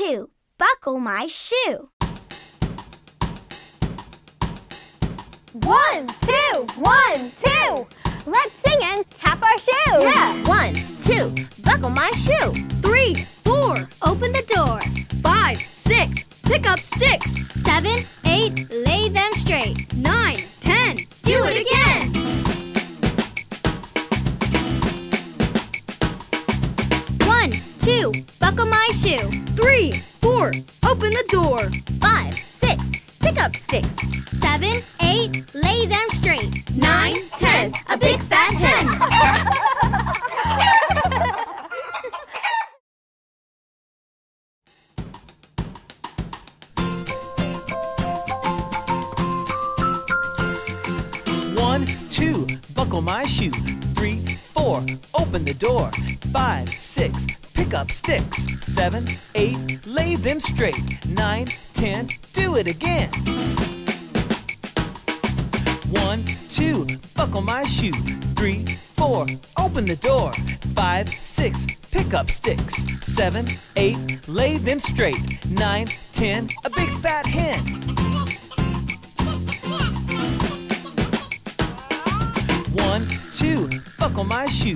2, buckle my shoe. 1, 2, 1, 2. Let's sing and tap our shoes. Yeah. 1, 2, buckle my shoe. 3, 4, open the door. 5, 6, pick up sticks. 7, 8, lay them straight. 9, 10, do it again. 1, 2, buckle my shoe. 3, 4, open the door. 5, 6, pick up sticks. 7, 8, lay them straight. 9, 10, a big fat hen. One, 2, buckle my shoe. 3, 4, open the door. 5, 6, pick up sticks. 7, 8, lay them straight. 9, 10, do it again. 1, 2, buckle my shoe. 3, 4, open the door. 5, 6, pick up sticks. 7, 8, lay them straight. 9, 10, a big fat hen. 1, 2, buckle my shoe.